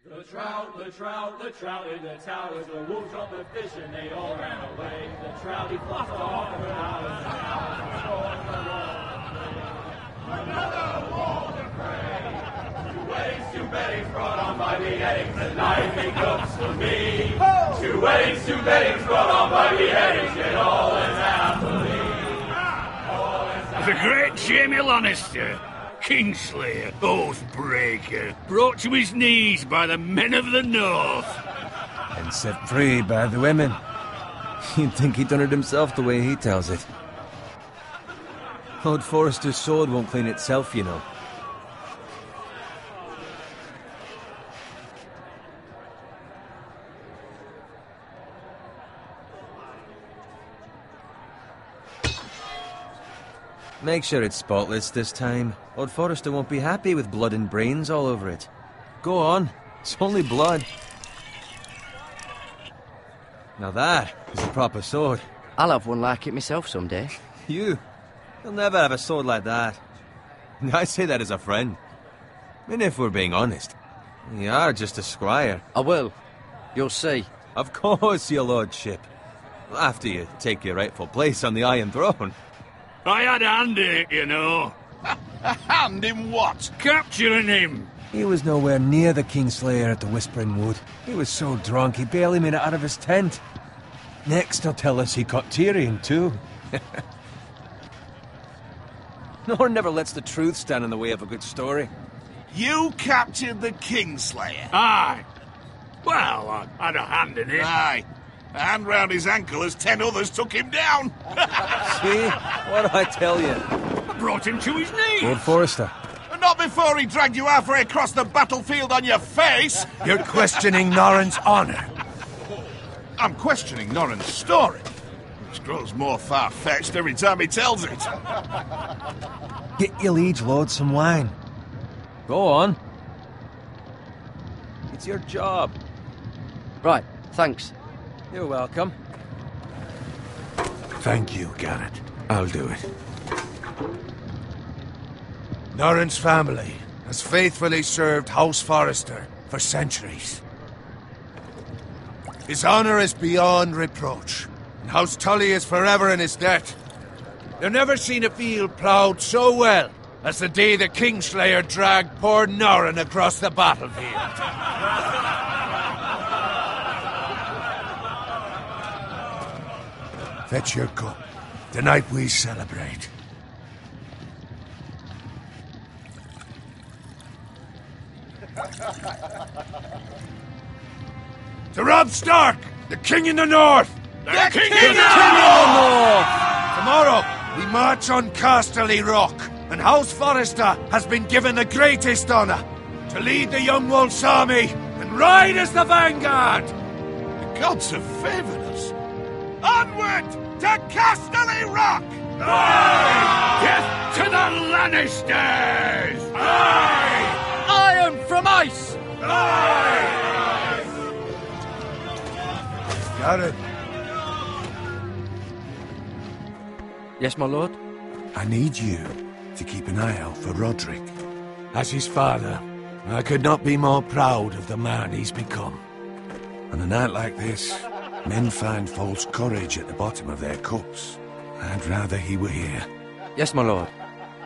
The trout in the towers, the wolves dropped the fish and they all ran away. The trout, he flopped off the hours. Another war to pray. 2 weddings brought on by beheadings, and life he cooks for me. 2 weddings brought on by beheadings, yet all is happily. The great Jamie Lannister, Kingslayer, Oathbreaker, brought to his knees by the men of the North. And set free by the women. You'd think he'd done it himself the way he tells it. Lord Forrester's sword won't clean itself, you know. Make sure it's spotless this time. Lord Forrester won't be happy with blood and brains all over it. Go on. It's only blood. Now that is a proper sword. I'll have one like it myself someday. You? You'll never have a sword like that. I say that as a friend. I mean, if we're being honest. You are just a squire. I will. You'll see. Of course, your lordship. After you take your rightful place on the Iron Throne. I had a hand in it, you know. A hand in what? Capturing him. He was nowhere near the Kingslayer at the Whispering Wood. He was so drunk he barely made it out of his tent. Next he'll tell us he caught Tyrion too. Norn never lets the truth stand in the way of a good story. You captured the Kingslayer? Aye. Well, I had a hand in it. Aye. A hand round his ankle as 10 others took him down. See? What do I tell you? I brought him to his knees. Lord Forrester. Not before he dragged you halfway across the battlefield on your face. You're questioning Norrin's honor. I'm questioning Norrin's story, which grows more far-fetched every time he tells it. Get your liege lord some wine. Go on. It's your job. Right, thanks. You're welcome. Thank you, Garrett. I'll do it. Norrin's family has faithfully served House Forrester for centuries. His honor is beyond reproach, and House Tully is forever in his debt. They've never seen a field ploughed so well as the day the Kingslayer dragged poor Norrin across the battlefield. Fetch your cup. Tonight we celebrate. To Robb Stark, the King in the North! The King in the North! Tomorrow, we march on Casterly Rock, and House Forrester has been given the greatest honor to lead the Young Wolf's army and ride as the vanguard! The gods have favored us. Onward to Casterly Rock! Aye! Death to the Lannisters! Aye! Iron from ice! Aye! Garrett, Yes, my lord? I need you to keep an eye out for Roderick. As his father, I could not be more proud of the man he's become. On a night like this, men find false courage at the bottom of their cups. I'd rather he were here. Yes, my lord.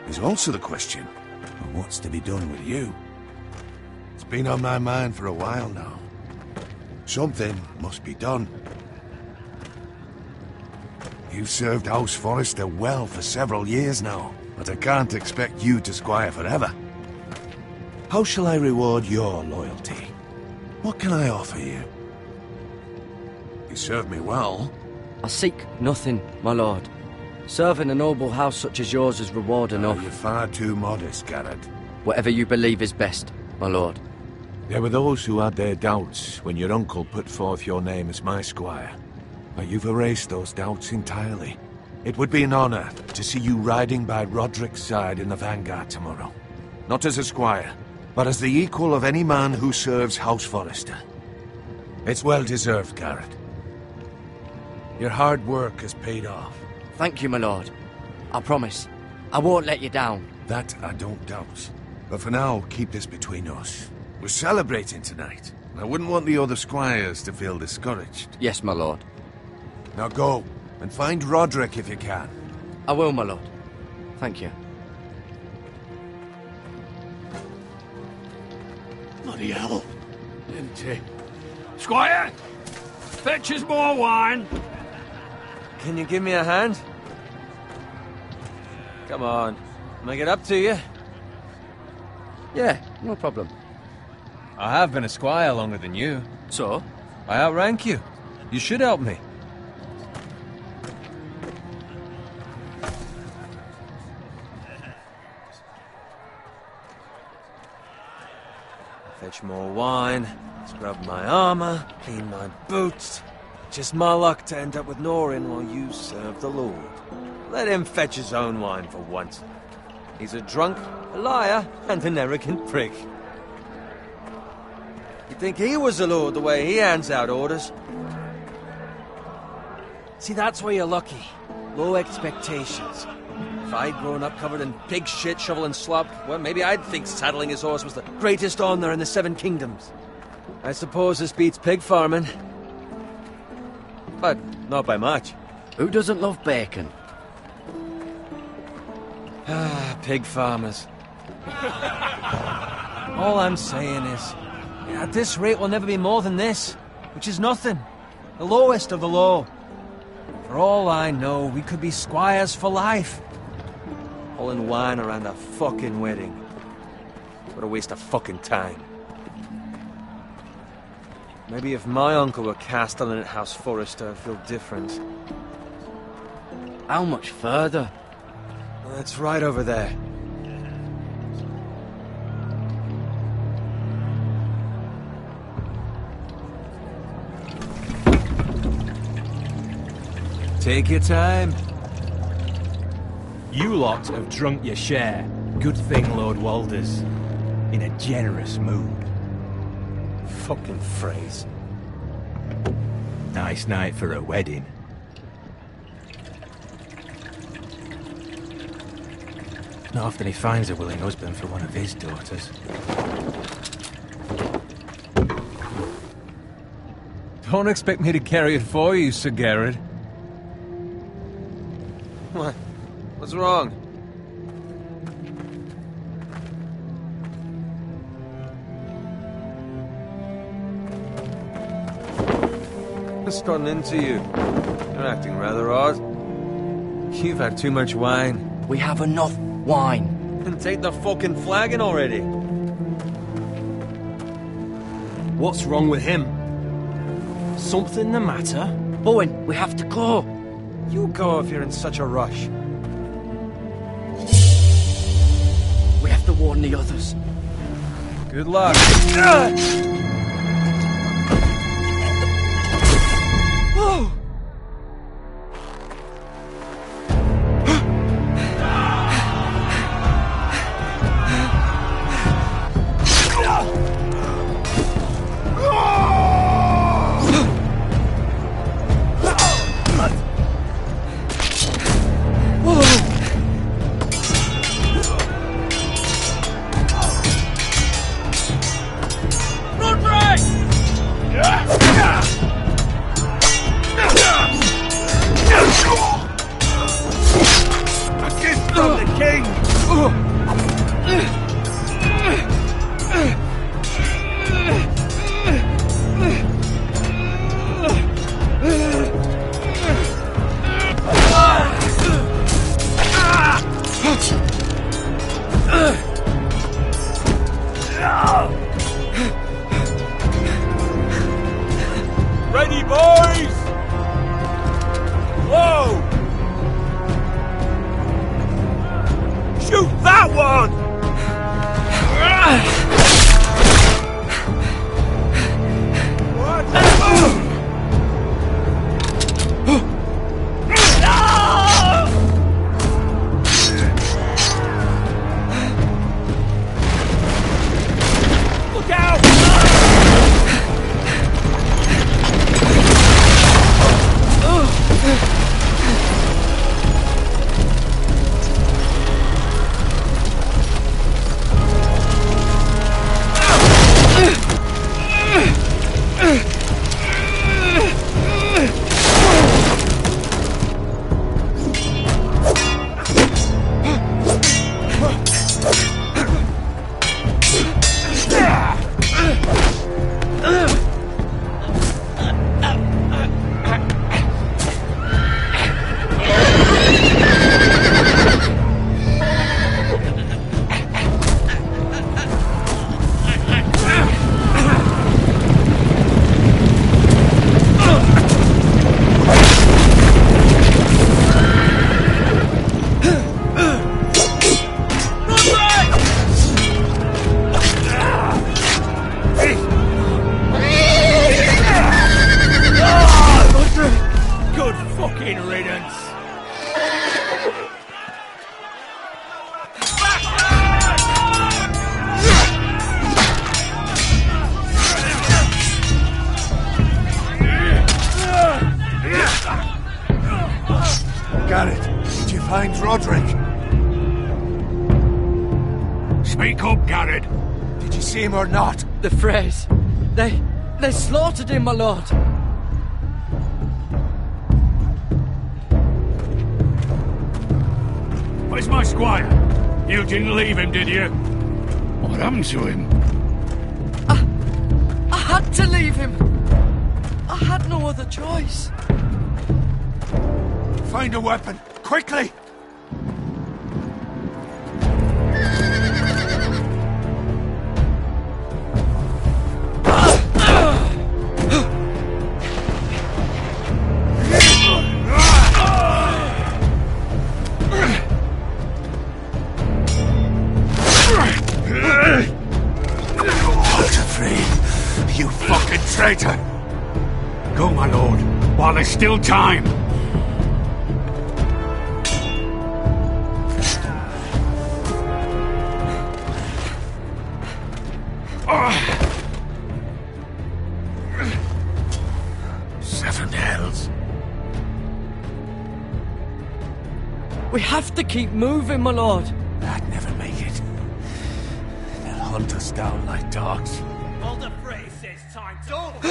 There's also the question of what's to be done with you. It's been on my mind for a while now. Something must be done. You've served House Forrester well for several years now, but I can't expect you to squire forever. How shall I reward your loyalty? What can I offer you? You served me well. I seek nothing, my lord. Serving a noble house such as yours is reward enough. You're far too modest, Garrett. Whatever you believe is best, my lord. There were those who had their doubts when your uncle put forth your name as my squire. But you've erased those doubts entirely. It would be an honor to see you riding by Roderick's side in the vanguard tomorrow. Not as a squire, but as the equal of any man who serves House Forrester. It's well deserved, Garrett. Your hard work has paid off. Thank you, my lord. I promise. I won't let you down. That I don't doubt. But for now, keep this between us. We're celebrating tonight. I wouldn't want the other squires to feel discouraged. Yes, my lord. Now go, and find Roderick if you can. I will, my lord. Thank you. Bloody hell. Empty. Squire! Fetch us more wine. Can you give me a hand? Come on. Make it up to you. Yeah, no problem. I have been a squire longer than you. So? I outrank you. You should help me. Fetch more wine, scrub my armor, clean my boots. Just my luck to end up with Norin while you serve the Lord. Let him fetch his own wine for once. He's a drunk, a liar, and an arrogant prick. You'd think he was the Lord the way he hands out orders. See, that's where you're lucky. Low expectations. If I'd grown up covered in pig shit, shoveling slop, well, maybe I'd think saddling his horse was the greatest honor in the Seven Kingdoms. I suppose this beats pig farming. But not by much. Who doesn't love bacon? Ah, pig farmers. All I'm saying is, at this rate we'll never be more than this, which is nothing. The lowest of the low. For all I know, we could be squires for life. Pulling wine around a fucking wedding. What a waste of fucking time. Maybe if my uncle were castellan at House Forrester, I'd feel different. How much further? That's right over there. Take your time. You lot have drunk your share. Good thing Lord Walder's in a generous mood. Fucking phrase. Nice night for a wedding. Not often he finds a willing husband for one of his daughters. Don't expect me to carry it for you, Sir Garrett. What? What's wrong? What's gotten into you? You're acting rather odd. You've had too much wine. We have enough wine. Then take the fucking flagon already. What's wrong with him? Something the matter? Bowen, we have to go. You go if you're in such a rush. We have to warn the others. Good luck. Oh! Ready, boys! Whoa! Shoot that one! Speak up, Garrett. Did you see him or not? The Freys. They slaughtered him, my lord. Where's my squire? You didn't leave him, did you? What happened to him? I had to leave him. I had no other choice. Find a weapon, quickly! You fucking traitor! Go, my lord, while there's still time. Seven hells. We have to keep moving, my lord. I'd never make it. They'll hunt us down like dogs. Walder Frey says time to don't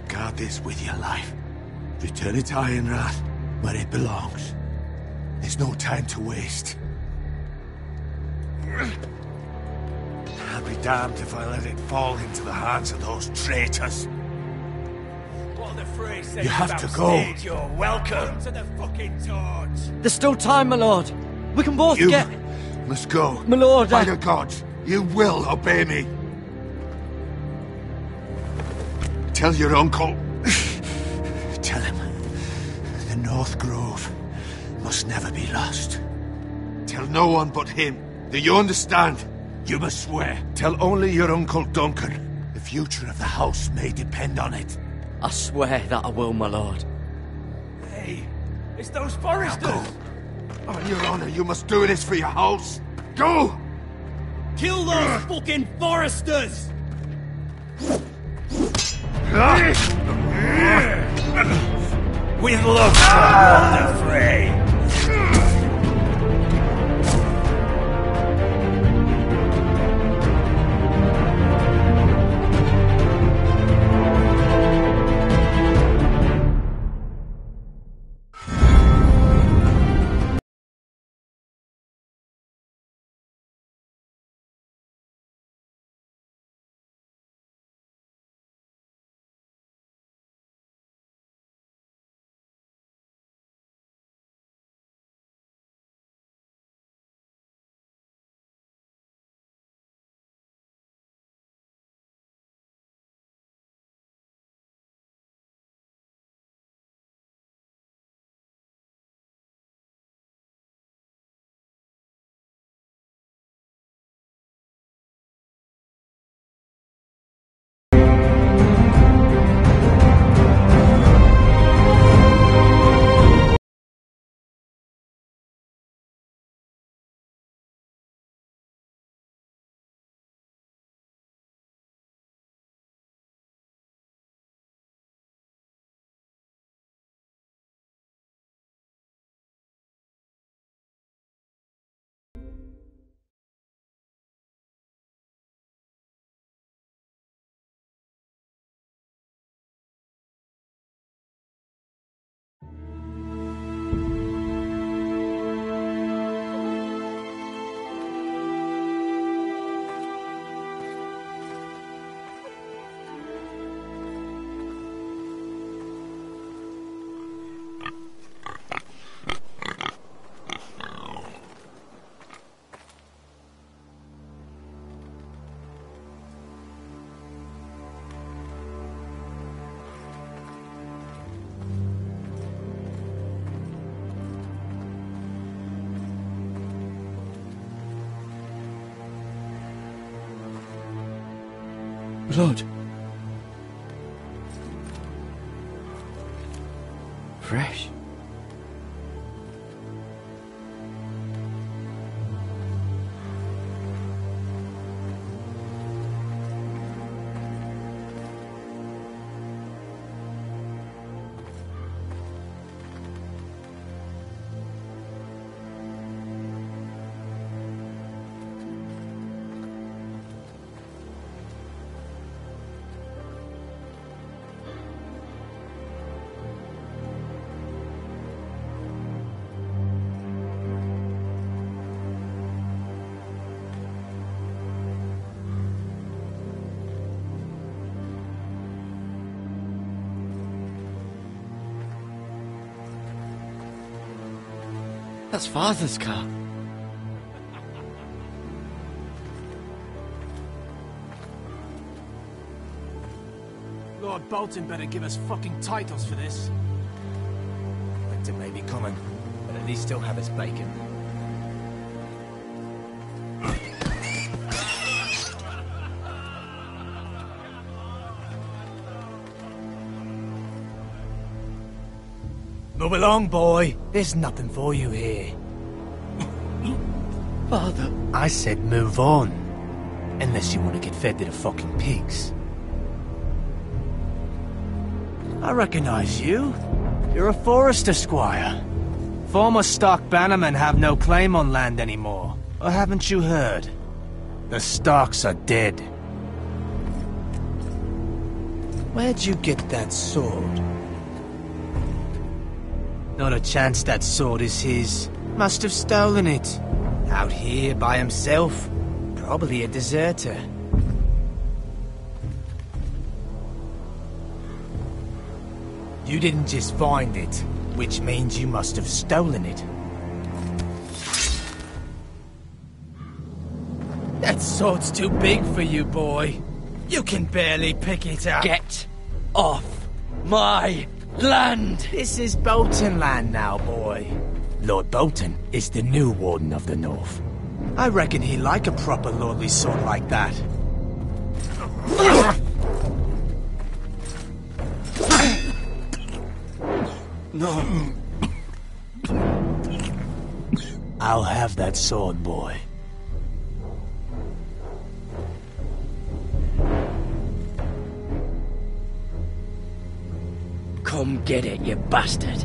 Guard this with your life. Return it to Ironrath, where it belongs. There's no time to waste. I'll be damned if I let it fall into the hands of those traitors. Walder Frey says You have to about go. stage, you're welcome to the fucking torch. There's still time, my lord. We can both You get... must go. My lord, By the gods, you will obey me. Tell your uncle. Tell him the North Grove must never be lost. Tell no one but him. Do you understand? You must swear. Tell only your Uncle Duncan. The future of the house may depend on it. I swear that I will, my lord. Hey, it's those foresters. Go. On your honor, you must do this for your house. Go! Kill those fucking foresters. With love from Walder Frey. Blood. Fresh. That's Father's car. Lord Bolton better give us fucking titles for this. Winter may be coming, but at least he'll have his bacon. Move along, boy. There's nothing for you here. Father. I said move on. Unless you want to get fed to the fucking pigs. I recognize you. You're a Forrester squire. Former Stark bannermen have no claim on land anymore. Or haven't you heard? The Starks are dead. Where'd you get that sword? Not a chance that sword is his. Must have stolen it. Out here by himself. Probably a deserter. You didn't just find it, which means you must have stolen it. That sword's too big for you, boy. You can barely pick it up. Get off my land! This is Bolton land now, boy. Lord Bolton is the new Warden of the North. I reckon he'd like a proper lordly sword like that. No. I'll have that sword, boy. Come get it, you bastard.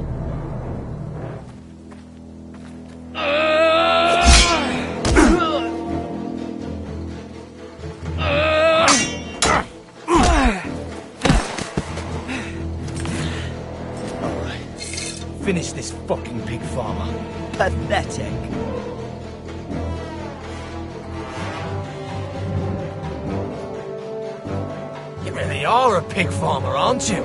Finish this fucking pig farmer. Pathetic. You really are a pig farmer, aren't you?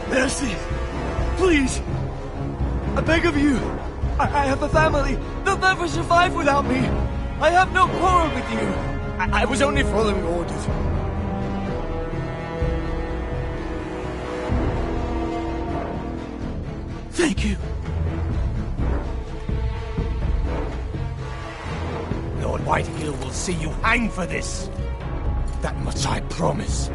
Mercy! Please! I beg of you! I have a family! They'll never survive without me! I have no quarrel with you! I was only following orders. Thank you. Lord Whitehill will see you hang for this. That much I promise.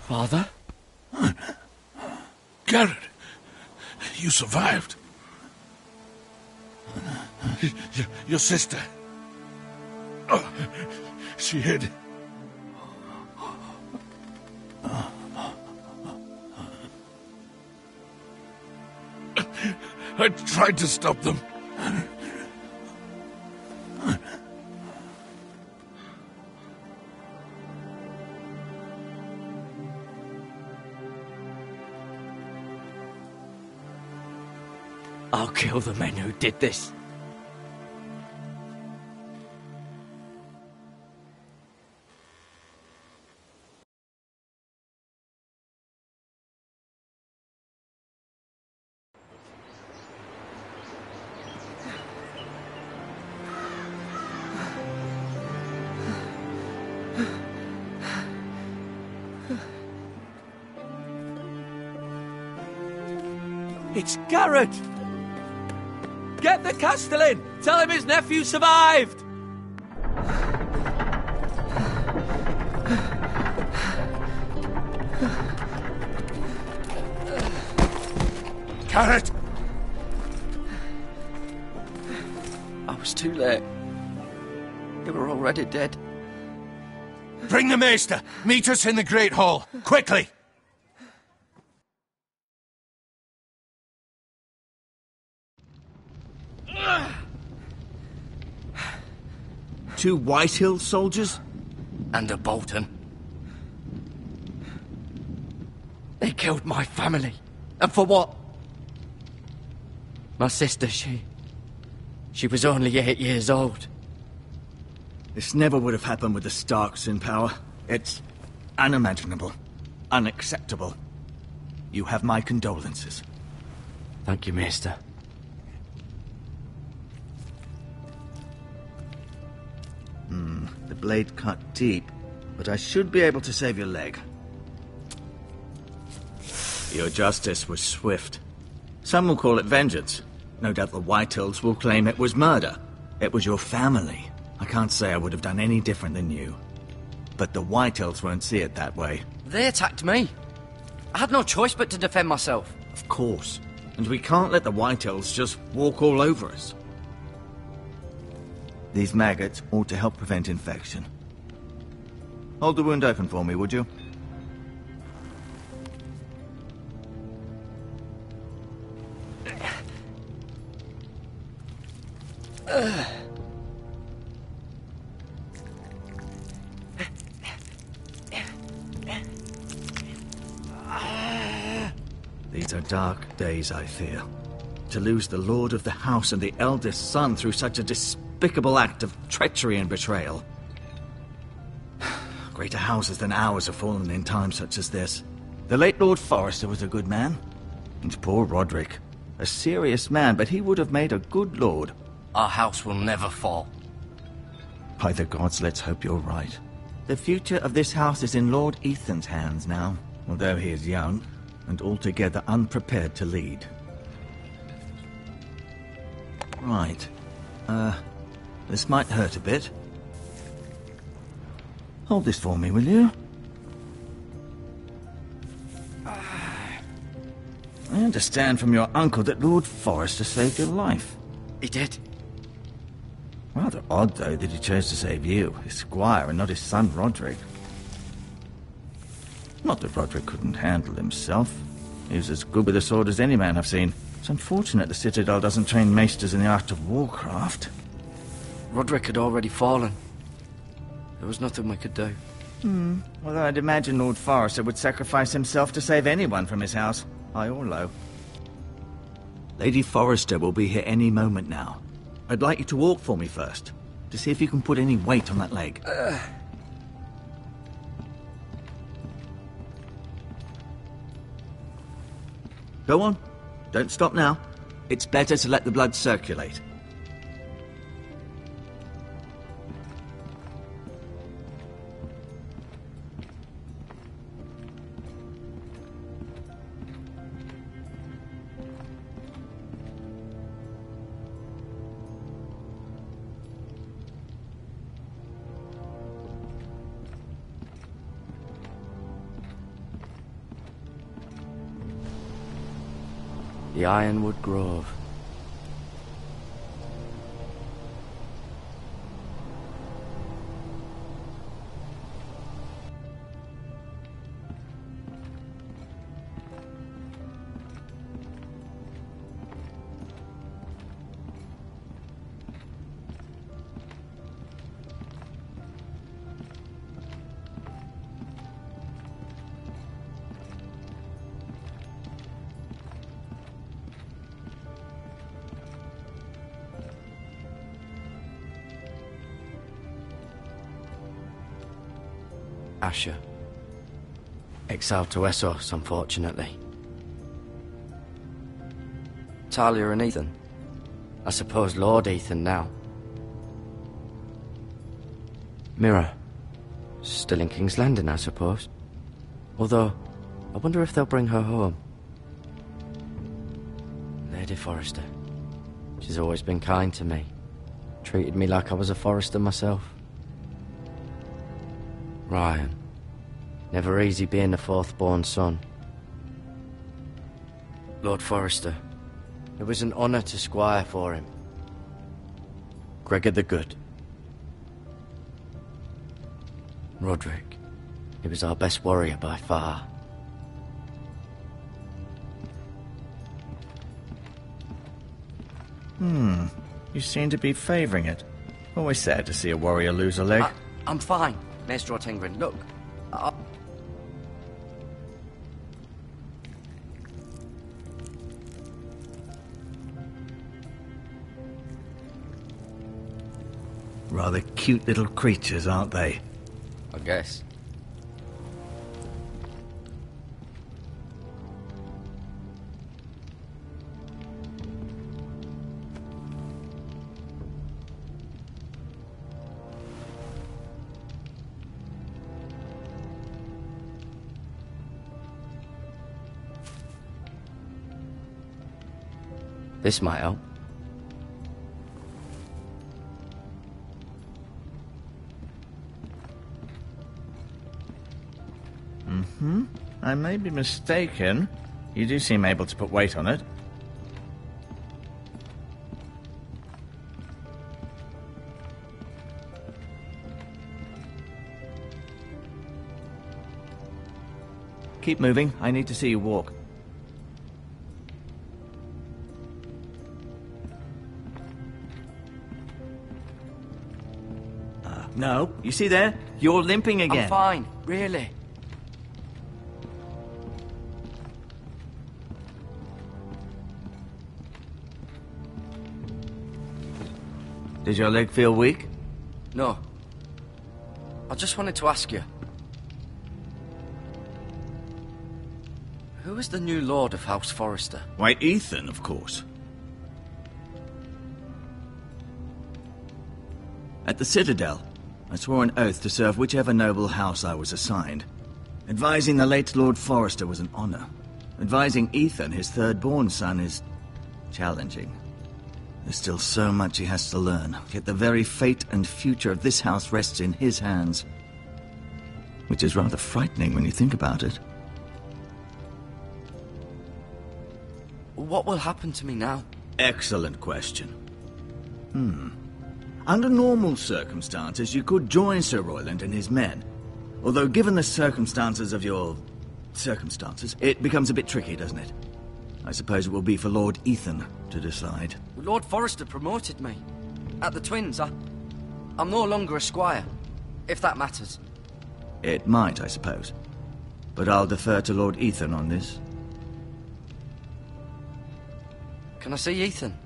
Father? Garrett, you survived. Your sister. Oh, she hid. I tried to stop them. I'll kill the men who did this. It's Garrett! Get the Castellan! Tell him his nephew survived! Carrot! I was too late. They were already dead. Bring the Maester! Meet us in the Great Hall! Quickly! Two Whitehill soldiers? And a Bolton. They killed my family. And for what? My sister, she was only 8 years old. This never would have happened with the Starks in power. It's unimaginable. Unacceptable. You have my condolences. Thank you, Maester. The blade cut deep, but I should be able to save your leg. Your justice was swift. Some will call it vengeance. No doubt the Whitehills will claim it was murder. It was your family. I can't say I would have done any different than you. But the Whitehills won't see it that way. They attacked me. I had no choice but to defend myself. Of course. And we can't let the Whitehills just walk all over us. These maggots ought to help prevent infection. Hold the wound open for me, would you? These are dark days, I fear. To lose the lord of the house and the eldest son through such a despicable act of treachery and betrayal. Greater houses than ours have fallen in times such as this. The late Lord Forrester was a good man. And poor Roderick. A serious man, but he would have made a good lord. Our house will never fall. By the gods, let's hope you're right. The future of this house is in Lord Ethan's hands now, although he is young and altogether unprepared to lead. Right. This might hurt a bit. Hold this for me, will you? I understand from your uncle that Lord Forrester saved your life. He did. Rather odd, though, that he chose to save you, his squire, and not his son Roderick. Not that Roderick couldn't handle himself. He was as good with a sword as any man I've seen. It's unfortunate the Citadel doesn't train maesters in the art of warcraft. Roderick had already fallen. There was nothing we could do. Although I'd imagine Lord Forrester would sacrifice himself to save anyone from his house, high or low. Lady Forrester will be here any moment now. I'd like you to walk for me first, to see if you can put any weight on that leg. Go on. Don't stop now. It's better to let the blood circulate. The Ironwood Grove. Asher. Exiled to Essos, unfortunately. Talia and Ethan. I suppose Lord Ethan now. Mira. Still in King's Landing, I suppose. Although, I wonder if they'll bring her home. Lady Forrester. She's always been kind to me. Treated me like I was a Forrester myself. Ryan. Never easy being the fourth-born son. Lord Forrester. It was an honor to squire for him. Gregor the Good. Roderick. He was our best warrior by far. You seem to be favouring it. Always sad to see a warrior lose a leg. I'm fine, Maestro Tengrin. Look, Rather cute little creatures, aren't they? I guess. This might help. I may be mistaken. You do seem able to put weight on it. Keep moving. I need to see you walk. No, you see there? You're limping again. I'm fine, really. Does your leg feel weak? No. I just wanted to ask you. Who is the new Lord of House Forrester? Why, Ethan, of course. At the Citadel, I swore an oath to serve whichever noble house I was assigned. Advising the late Lord Forrester was an honor. Advising Ethan, his third-born son, is challenging. There's still so much he has to learn, yet the very fate and future of this house rests in his hands. Which is rather frightening when you think about it. What will happen to me now? Excellent question. Under normal circumstances, you could join Sir Royland and his men. Although given the circumstances of your... circumstances, it becomes a bit tricky, doesn't it? I suppose it will be for Lord Ethan to decide. Lord Forrester promoted me. At the Twins, I'm no longer a squire, if that matters. It might, I suppose. But I'll defer to Lord Ethan on this. Can I see Ethan?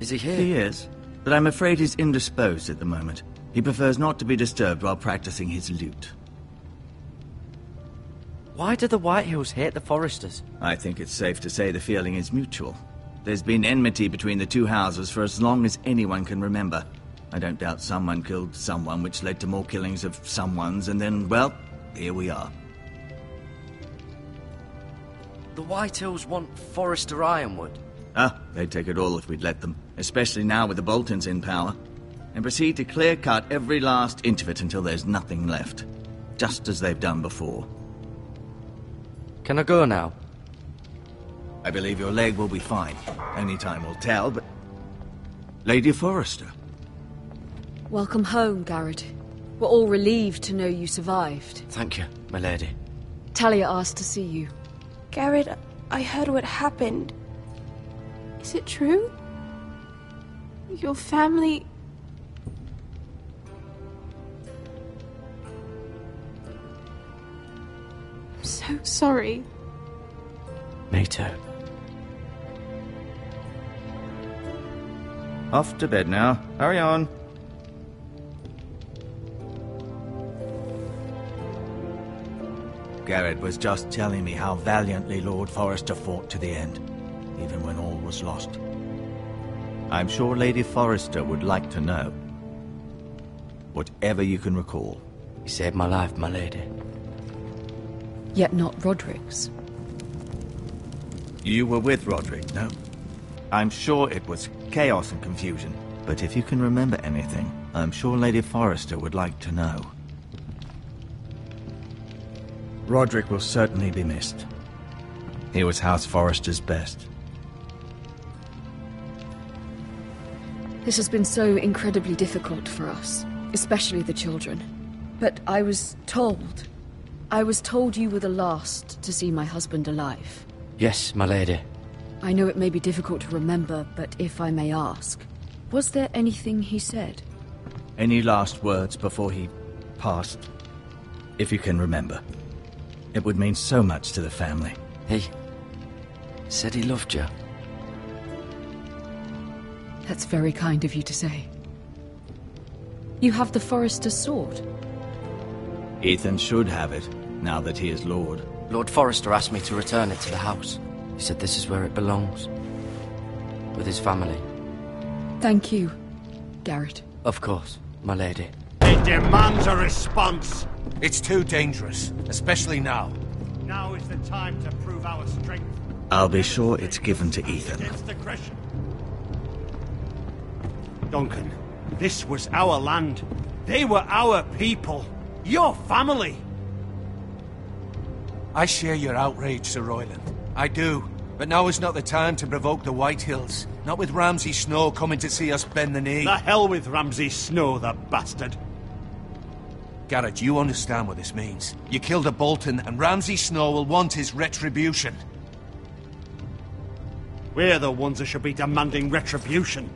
Is he here? He is, but I'm afraid he's indisposed at the moment. He prefers not to be disturbed while practicing his lute. Why do the Whitehills hate the Forresters? I think it's safe to say the feeling is mutual. There's been enmity between the two houses for as long as anyone can remember. I don't doubt someone killed someone, which led to more killings of someones, and then, well, here we are. The Whitehills want Forrester Ironwood. They'd take it all if we'd let them, especially now with the Boltons in power, and proceed to clear-cut every last inch of it until there's nothing left, just as they've done before. Can I go now? I believe your leg will be fine. Only time will tell, but... Lady Forrester. Welcome home, Garrett. We're all relieved to know you survived. Thank you, my lady. Talia asked to see you. Garrett, I heard what happened. Is it true? Your family... I'm so sorry. Me too. Off to bed now. Hurry on. Garrett was just telling me how valiantly Lord Forrester fought to the end, even when all was lost. I'm sure Lady Forrester would like to know. Whatever you can recall. You saved my life, my lady. Yet not Roderick's. You were with Roderick, no? I'm sure it was chaos and confusion, but if you can remember anything, I'm sure Lady Forrester would like to know. Roderick will certainly be missed. He was House Forrester's best. This has been so incredibly difficult for us, especially the children. But I was told you were the last to see my husband alive. Yes, my lady. I know it may be difficult to remember, but if I may ask, was there anything he said? Any last words before he passed? If you can remember. It would mean so much to the family. He said he loved you. That's very kind of you to say. You have the Forrester's sword. Ethan should have it, now that he is Lord. Lord Forrester asked me to return it to the house. He said this is where it belongs. With his family. Thank you, Garrett. Of course, my lady. It demands a response. It's too dangerous, especially now. Now is the time to prove our strength. I'll be sure it's given to Ethan. Against aggression. Duncan, this was our land. They were our people. Your family. I share your outrage, Sir Royland. I do. But now is not the time to provoke the Whitehills. Not with Ramsay Snow coming to see us bend the knee. The hell with Ramsay Snow, the bastard. Garrett, you understand what this means. You killed a Bolton, and Ramsay Snow will want his retribution. We're the ones that should be demanding retribution.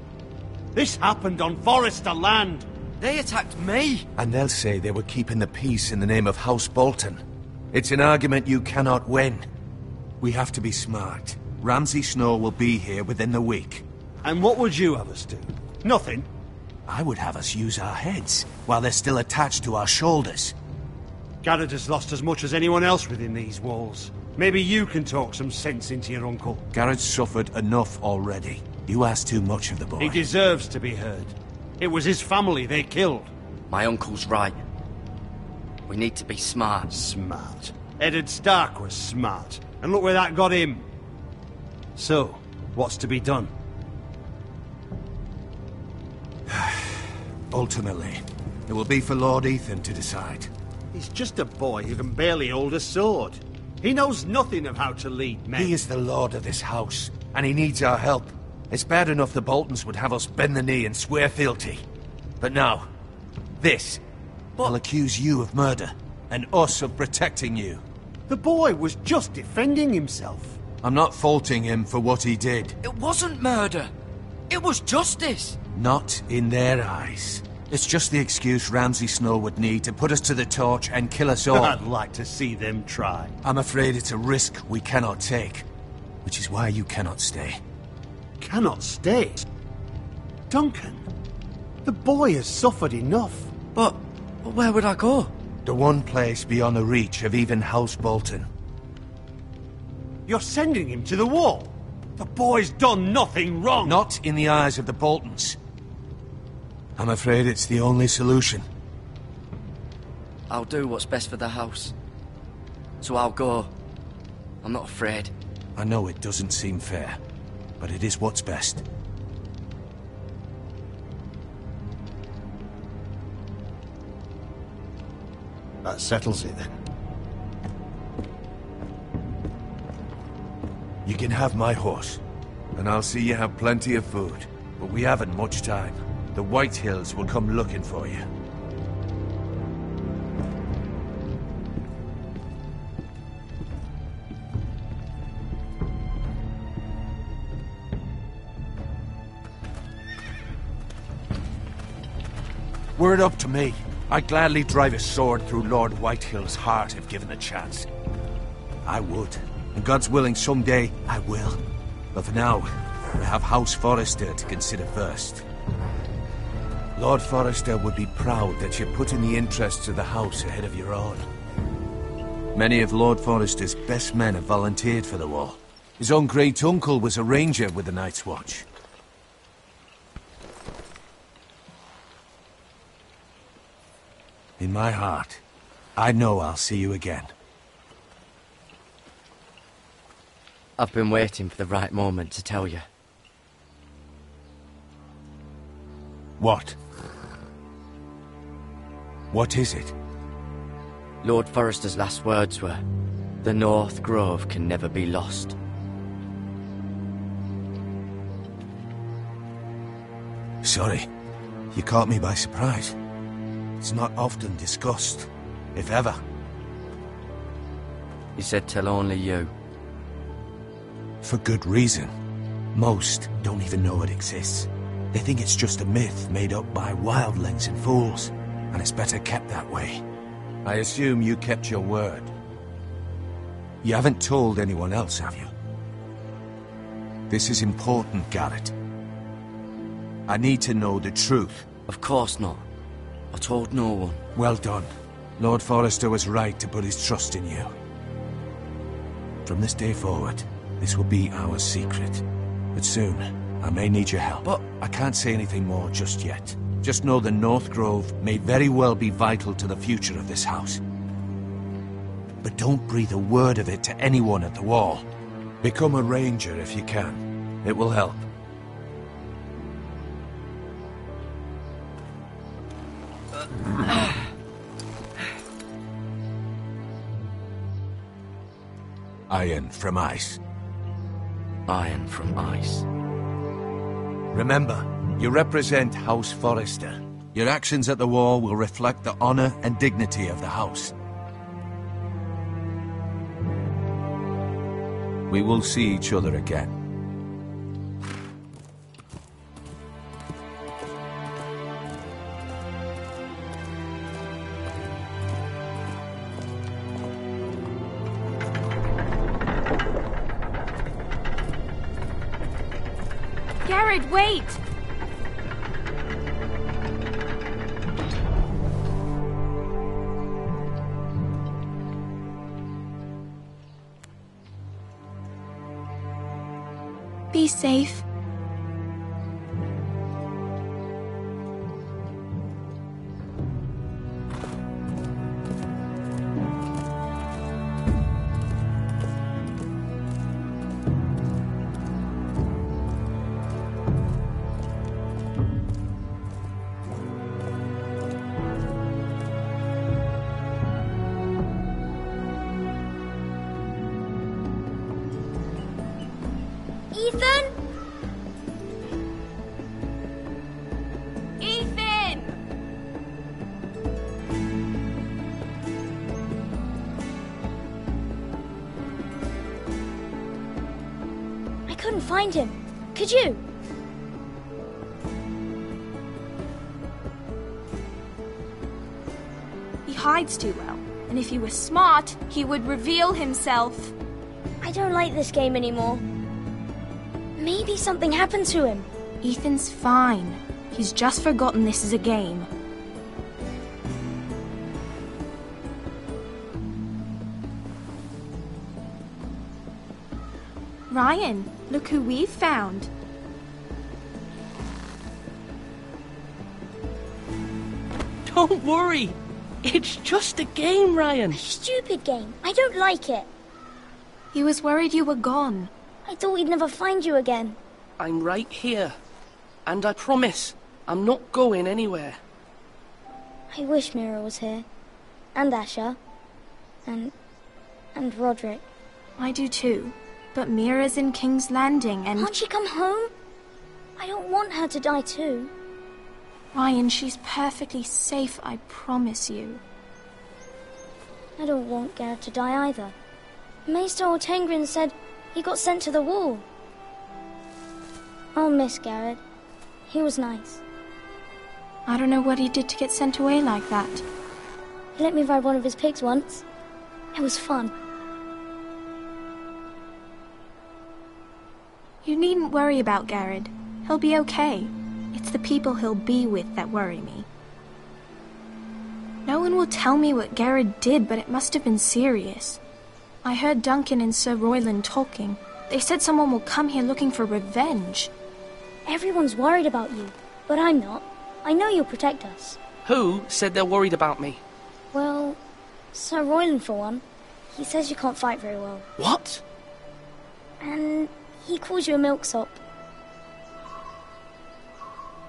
This happened on Forrester land. They attacked me! And they'll say they were keeping the peace in the name of House Bolton. It's an argument you cannot win. We have to be smart. Ramsay Snow will be here within the week. And what would you have us do? Nothing? I would have us use our heads, while they're still attached to our shoulders. Garrett has lost as much as anyone else within these walls. Maybe you can talk some sense into your uncle. Garrett's suffered enough already. You ask too much of the boy. He deserves to be heard. It was his family they killed. My uncle's right. We need to be smart. Smart. Eddard Stark was smart. And look where that got him. So, what's to be done? Ultimately, it will be for Lord Ethan to decide. He's just a boy who can barely hold a sword. He knows nothing of how to lead men. He is the lord of this house, and he needs our help. It's bad enough the Boltons would have us bend the knee and swear fealty. But now, this. I'll accuse you of murder, and us of protecting you. The boy was just defending himself. I'm not faulting him for what he did. It wasn't murder. It was justice. Not in their eyes. It's just the excuse Ramsay Snow would need to put us to the torch and kill us all. I'd like to see them try. I'm afraid it's a risk we cannot take. Which is why you cannot stay. Cannot stay? Duncan, the boy has suffered enough. But where would I go? The one place beyond the reach of even House Bolton. You're sending him to the wall? The boy's done nothing wrong. Not in the eyes of the Boltons. I'm afraid it's the only solution. I'll do what's best for the house. So I'll go. I'm not afraid. I know it doesn't seem fair, but it is what's best. That settles it then. You can have my horse, and I'll see you have plenty of food. But we haven't much time. The Whitehills will come looking for you. Were it up to me, I'd gladly drive a sword through Lord Whitehill's heart if given the chance. I would. And God's willing, someday I will. But for now, I have House Forrester to consider first. Lord Forrester would be proud that you're putting the interests of the house ahead of your own. Many of Lord Forrester's best men have volunteered for the war. His own great-uncle was a ranger with the Night's Watch. In my heart, I know I'll see you again. I've been waiting for the right moment to tell you. What? What is it? Lord Forrester's last words were, "The North Grove can never be lost." Sorry, you caught me by surprise. It's not often discussed, if ever. He said tell only you. For good reason. Most don't even know it exists. They think it's just a myth made up by wildlings and fools, and it's better kept that way. I assume you kept your word. You haven't told anyone else, have you? This is important, Garrett. I need to know the truth. Of course not. I told no one. Well done. Lord Forrester was right to put his trust in you. From this day forward, this will be our secret. But soon, I may need your help. But I can't say anything more just yet. Just know the North Grove may very well be vital to the future of this house. But don't breathe a word of it to anyone at the Wall. Become a ranger if you can. It will help. Iron from ice. Iron from ice. Remember, you represent House Forrester. Your actions at the Wall will reflect the honor and dignity of the house. We will see each other again. Garrett, wait! Be safe. Ethan? Ethan! I couldn't find him. Could you? He hides too well, and if he was smart, he would reveal himself. I don't like this game anymore. Maybe something happened to him. Ethan's fine. He's just forgotten this is a game. Ryan, look who we've found. Don't worry. It's just a game, Ryan. A stupid game. I don't like it. He was worried you were gone. I thought we'd never find you again. I'm right here. And I promise, I'm not going anywhere. I wish Mira was here. And Asher. And Roderick. I do too. But Mira's in King's Landing and... Can't she come home? I don't want her to die too. Ryan, she's perfectly safe, I promise you. I don't want Garrett to die either. Maester Ortengrin said he got sent to the Wall. I'll miss Garrett. He was nice. I don't know what he did to get sent away like that. He let me ride one of his pigs once. It was fun. You needn't worry about Garrett. He'll be okay. It's the people he'll be with that worry me. No one will tell me what Garrett did, but it must have been serious. I heard Duncan and Sir Royland talking. They said someone will come here looking for revenge. Everyone's worried about you, but I'm not. I know you'll protect us. Who said they're worried about me? Well, Sir Royland for one. He says you can't fight very well. What? And he calls you a milksop.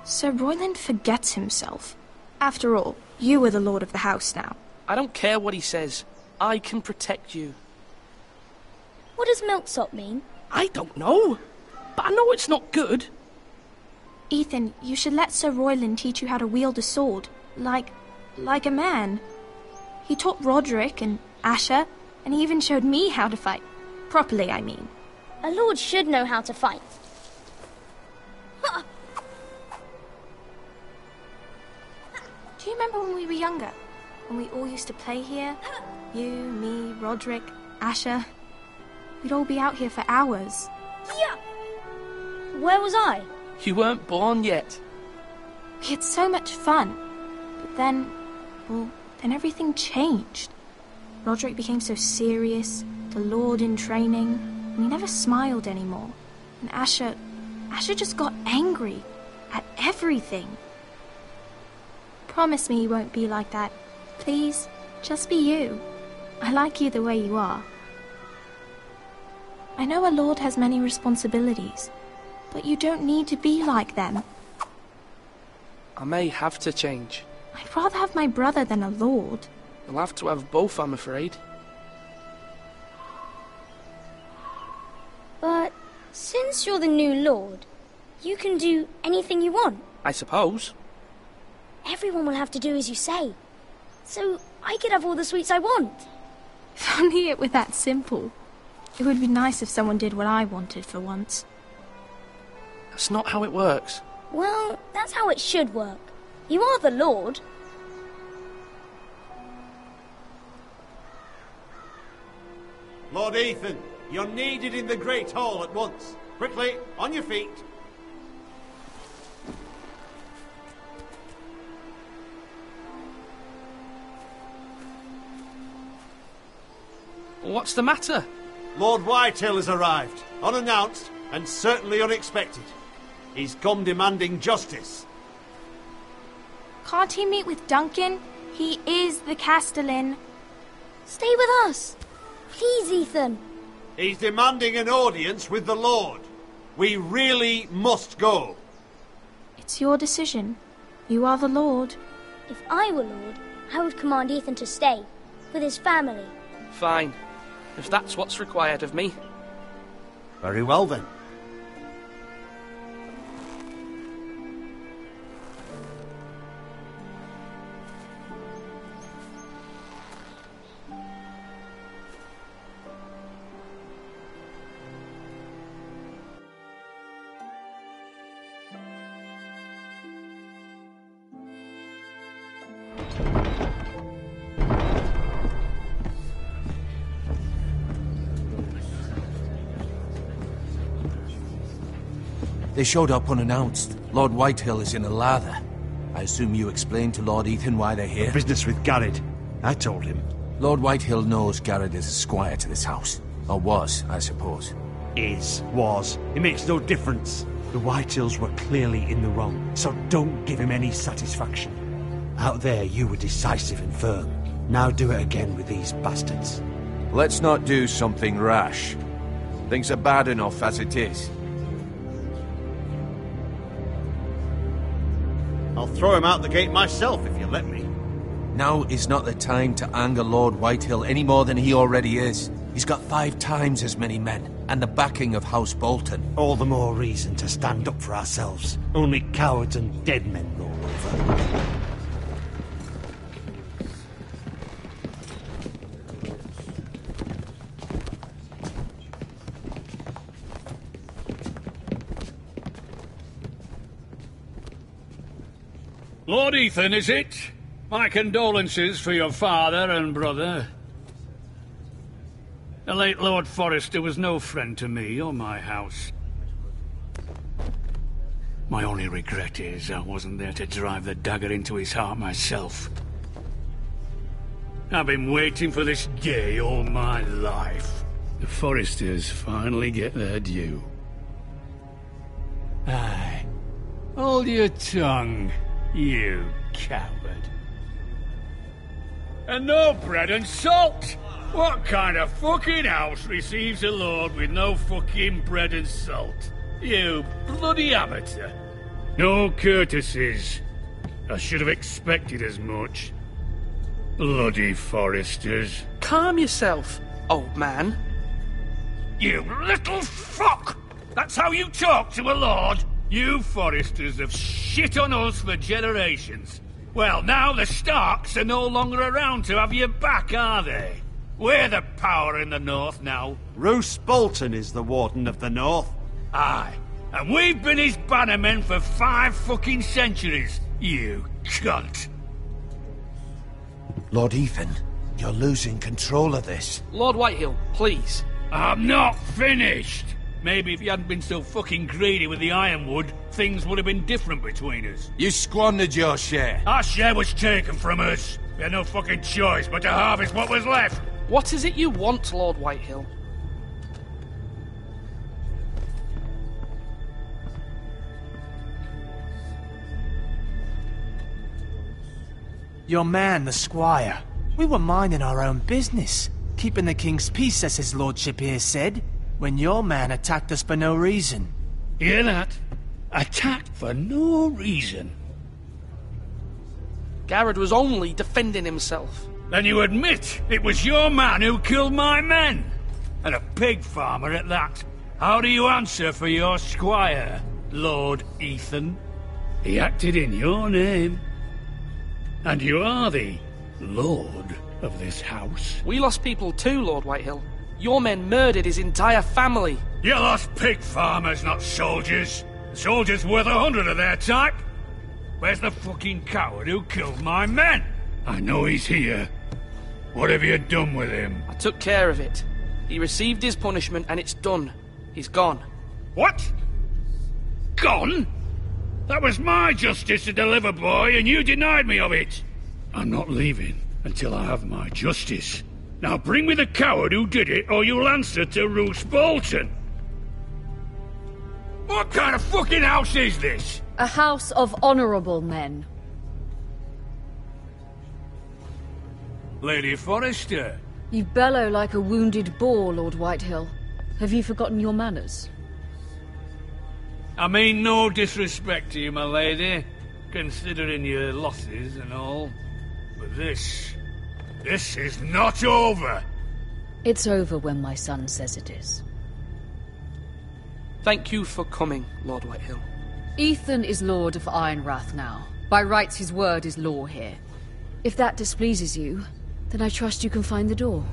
Sir Royland forgets himself. After all, you are the lord of the house now. I don't care what he says. I can protect you. What does milksop mean? I don't know. But I know it's not good. Ethan, you should let Sir Royland teach you how to wield a sword. Like a man. He taught Roderick and Asher, and he even showed me how to fight. Properly, I mean. A lord should know how to fight. Do you remember when we were younger? When we all used to play here? You, me, Roderick, Asher. We'd all be out here for hours. Yeah. Where was I? You weren't born yet. We had so much fun. But then everything changed. Roderick became so serious, the Lord in training, and he never smiled anymore. And Asher just got angry at everything. Promise me you won't be like that. Please, just be you. I like you the way you are. I know a lord has many responsibilities, but you don't need to be like them. I may have to change. I'd rather have my brother than a lord. You'll have to have both, I'm afraid. But since you're the new lord, you can do anything you want. I suppose. Everyone will have to do as you say. So I could have all the sweets I want. If only it were that simple. It would be nice if someone did what I wanted for once. That's not how it works. Well, that's how it should work. You are the lord. Lord Ethan, you're needed in the Great Hall at once. Quickly, on your feet. What's the matter? Lord Whitehill has arrived, unannounced and certainly unexpected. He's come demanding justice. Can't he meet with Duncan? He is the Castellan. Stay with us. Please, Ethan. He's demanding an audience with the Lord. We really must go. It's your decision. You are the Lord. If I were Lord, I would command Ethan to stay, with his family. Fine. If that's what's required of me. Very well, then. They showed up unannounced. Lord Whitehill is in a lather. I assume you explained to Lord Ethan why they're here? Business with Garrett. I told him. Lord Whitehill knows Garrett is a squire to this house. Or was, I suppose. Was. It makes no difference. The Whitehills were clearly in the wrong, so don't give him any satisfaction. Out there, you were decisive and firm. Now do it again with these bastards. Let's not do something rash. Things are bad enough as it is. I'll throw him out the gate myself if you let me. Now is not the time to anger Lord Whitehill any more than he already is. He's got 5 times as many men, and the backing of House Bolton. All the more reason to stand up for ourselves. Only cowards and dead men roll over. Lord Ethan, is it? My condolences for your father and brother. The late Lord Forrester was no friend to me or my house. My only regret is I wasn't there to drive the dagger into his heart myself. I've been waiting for this day all my life. The Forresters finally get their due. Aye. Hold your tongue, you coward. And no bread and salt! What kind of fucking house receives a lord with no fucking bread and salt? You bloody amateur. No courtesies. I should have expected as much. Bloody Foresters. Calm yourself, old man. You little fuck! That's how you talk to a lord? You Foresters have shit on us for generations. Well, now the Starks are no longer around to have your back, are they? We're the power in the north now. Roose Bolton is the Warden of the North. Aye. And we've been his bannermen for 5 fucking centuries, you cunt. Lord Ethan, you're losing control of this. Lord Whitehill, please. I'm not finished. Maybe if you hadn't been so fucking greedy with the ironwood, things would have been different between us. You squandered your share. Our share was taken from us. We had no fucking choice but to harvest what was left. What is it you want, Lord Whitehill? Your man, the squire. We were minding our own business, keeping the king's peace, as his lordship here said, when your man attacked us for no reason. Hear that? Attacked for no reason. Garrett was only defending himself. Then you admit it was your man who killed my men? And a pig farmer at that. How do you answer for your squire, Lord Ethan? He acted in your name. And you are the lord of this house. We lost people too, Lord Whitehill. Your men murdered his entire family. You lost pig farmers, not soldiers. Soldiers worth 100 of their type. Where's the fucking coward who killed my men? I know he's here. What have you done with him? I took care of it. He received his punishment and it's done. He's gone. What? Gone? That was my justice to deliver, boy, and you denied me of it. I'm not leaving until I have my justice. Now bring me the coward who did it, or you'll answer to Roose Bolton. What kind of fucking house is this? A house of honorable men. Lady Forrester. You bellow like a wounded boar, Lord Whitehill. Have you forgotten your manners? I mean no disrespect to you, my lady, considering your losses and all. But this is not over. It's over when my son says it is. Thank you for coming, Lord Whitehill. Ethan is Lord of Ironrath now. By rights, his word is law here. If that displeases you, then I trust you can find the door.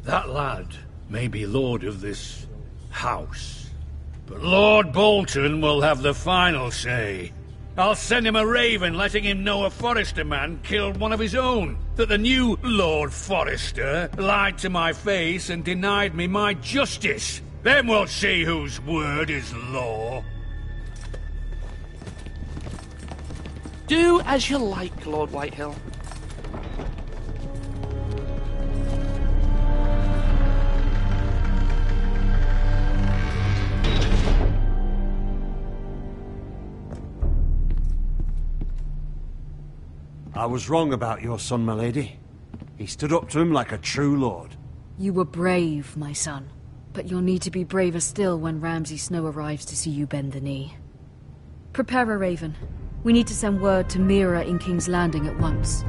That lad may be lord of this house, but Lord Bolton will have the final say. I'll send him a raven letting him know a Forrester man killed one of his own, that the new Lord Forrester lied to my face and denied me my justice. Then we'll see whose word is law. Do as you like, Lord Whitehill. I was wrong about your son, my lady. He stood up to him like a true lord. You were brave, my son. But you'll need to be braver still when Ramsay Snow arrives to see you bend the knee. Prepare a raven. We need to send word to Mira in King's Landing at once.